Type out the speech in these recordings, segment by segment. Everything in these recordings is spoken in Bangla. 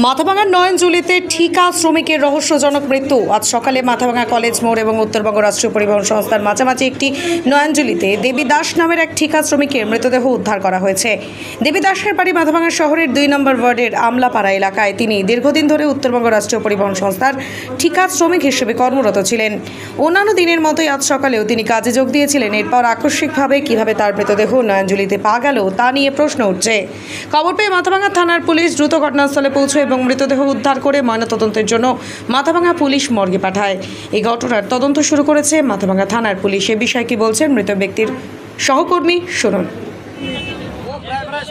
মাথাভাঙার নয়নজুলিতে ঠিকা শ্রমিকের রহস্যজনক মৃত্যু। আজ সকালে মাথাভাঙা কলেজ মোড় এবং উত্তরবঙ্গ রাষ্ট্রীয় পরিবহন সংস্থার মাঝামাঝি একটি নয়নজুলিতে দেবী দাস নামের এক ঠিকা শ্রমিকের মৃতদেহ উদ্ধার করা হয়েছে। দেবী দাসের বাড়ি মাথাভাঙা শহরের 2 নম্বর ওয়ার্ডের আমলাপাড়া এলাকায়। তিনি দীর্ঘদিন ধরে উত্তরবঙ্গ রাষ্ট্রীয় পরিবহন সংস্থার ঠিকা শ্রমিক হিসেবে কর্মরত ছিলেন। অন্যান্য দিনের মতোই আজ সকালেও তিনি কাজে যোগ দিয়েছিলেন। এরপর আকস্মিকভাবে কিভাবে তার মৃতদেহ নয়নজুলিতে পাওয়া গেল তা নিয়ে প্রশ্ন উঠছে। খবর পেয়ে মাথাভাঙা থানার পুলিশ দ্রুত ঘটনাস্থলে পৌঁছে এবং মৃতদেহ উদ্ধার করে ময়নাতদন্তের জন্য মাথাভাঙা পুলিশ মর্গে পাঠায়। এই ঘটনার তদন্ত শুরু করেছে মাথাভাঙা থানার পুলিশ। এ বিষয়ে কি বলছেন মৃত ব্যক্তির সহকর্মী, শুনুন।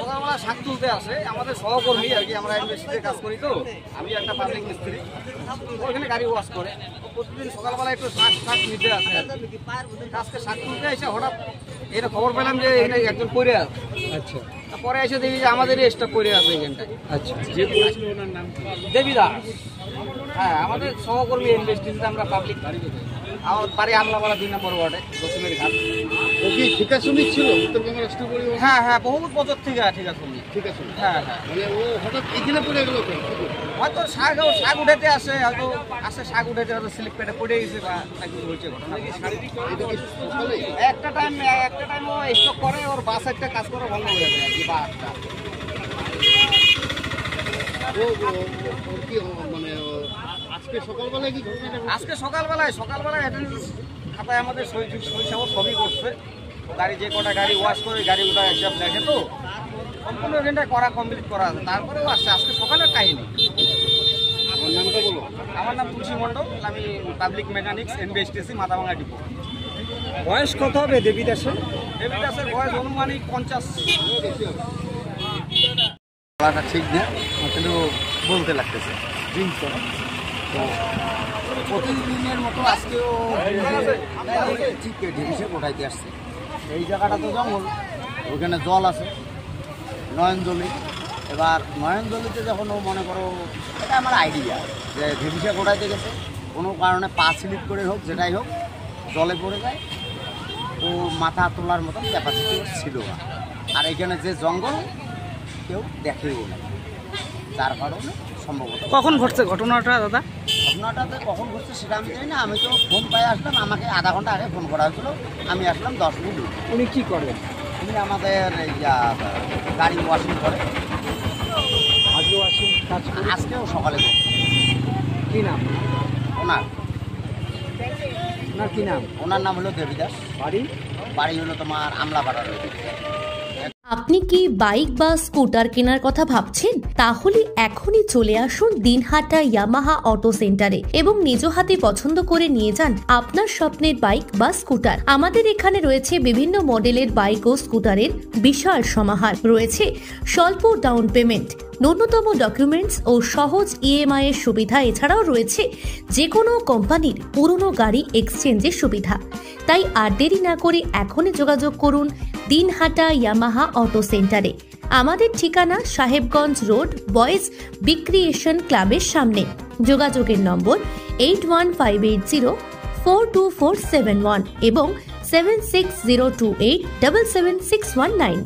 সকালবেলা শাক তুলতে আসে আমাদের সহকর্মী আর কি, আমরা ইন্ডাস্ট্রিতে কাজ করি, তো আমি একটা পাবলিক মিস্ত্রি, ওইখানে গাড়ি ওয়াশ করে। প্রতিদিন সকালবেলা একটু শাক নিতে আসে, আজকে শাক তুলতে এসে হঠাৎ এটা খবর পেলাম যে এখানে একজন পড়ে আছে। আচ্ছা, পরে এসে দেখি যে আমাদের স্টাফ পড়ে আছে এখানটায়। আচ্ছা, দেবী দাস, হ্যাঁ আমাদের সহকর্মী ইন্ডাস্ট্রিতে, আমরা পাবলিক আমার বাড়ি আমলাপাড়া 2 নম্বর ওয়ার্ডে দশমের ঘাট। ও কি ঠিকা শ্রমিক ছিল উত্তরবঙ্গ রাষ্ট্রীয় পরিবহন? হ্যাঁ হ্যাঁ, বহুত বছর থেকে ঠিকা শ্রমিক। ঠিক আছে, হ্যাঁ হ্যাঁ, মানে ও হঠাৎ এখানে পড়ে গেল কেন? হয়তো শাক উঠাতে আসে, হয়তো শাক উঠাতে হয়তো স্লিপ পেটে পড়ে গেছে বা কিছু হয়েছে ঘটনা। একটা টাইম ও স্টক করে, ওর বাস একটা কাজ করে বন্ধ হয়ে যায় আর কি, বাসটা। ও কি মানে আজকে সকালবেলায় কি ঘটনাটা? আজকে সকালবেলায় অ্যাটেন্ডেন্স খাতায় আমাদের সই সবই করছে। গাড়ি যে কটা গাড়ি ওয়াশ করে গাড়ি ওটা হিসাব দেখে, তো সম্পূর্ণ এখানটায় করা কমপ্লিট করা আছে। তারপরেও আসছে আজকে সকালের কাহিনী। আমার নামটা বলো। আমার নাম তুলসী মণ্ডল, আমি public mechanics NBSTC Mathabhanga depot. বয়স কত হবে দেবী দাসের? দেবী দাসের বয়স অনুমানিক 50। বলাটা ঠিক না, কিন্তু বলতে লাগতেছে। তো প্রতিদিনের মতো আজকেও ঢেকিসে কোটাইতে আসছে। এই জায়গাটা তো জঙ্গল, ওখানে জল আছে, নয়নজলি। এবার নয়নজলিতে যখন ও মনে করো, এটা আমার আইডিয়া যে ঢেকিসে কোটাইতে গেছে, কোনো কারণে পা স্লিপ করে হোক, যেটাই হোক, জলে পড়ে যায়। ও মাথা তোলার মতন ক্যাপাসিটি ছিল না। আর এখানে যে জঙ্গল কেউ দেখেও না, যার কারণে সম্ভবত। কখন ঘটছে ঘটনাটা দাদা? ঘটনাটাতে কখন ঘটছে সেটা আমি জানি না। আমি তো ফোন পাই আসলাম, আমাকে আধা ঘন্টা আগে ফোন করা হয়েছিল, আমি আসলাম 10 মিনিট। উনি কি করেন? উনি আমাদের গাড়ি ওয়াশিং করে। আজও আসেন কাজ করে? আজকেও সকালে করছে। কি নাম ওনার কি নাম? ওনার নাম হলো দেবী দাস। বাড়ি হলো তোমার আমলাপাড়া রয়েছে। আপনি কি বাইক বা স্কুটার কেনার কথা ভাবছেন? তাহলে এখনই চলে আসুন দিনহাটা ইয়ামাহা অটো সেন্টারে এবং নিজ হাতে পছন্দ করে নিয়ে যান আপনার স্বপ্নের বাইক বা স্কুটার। আমাদের এখানে রয়েছে বিভিন্ন মডেলের বাইক ও স্কুটারের বিশাল সমাহার। রয়েছে স্বল্প ডাউন পেমেন্ট, ন্যূনতম ডকুমেন্টস ও সহজ ইএমআই এর সুবিধা। এছাড়াও রয়েছে যে কোনো কোম্পানির পুরনো গাড়ি এক্সচেঞ্জের সুবিধা। তাই আর দেরি না করে এখনই যোগাযোগ করুন দিনহাটা ইয়ামাহা অটো সেন্টারে। আমাদের ঠিকানা সাহেবগঞ্জ রোড, বয়েজ বিক্রিয়েশন ক্লাবের সামনে। যোগাযোগের নম্বর 8158042471 এবং 7602877619।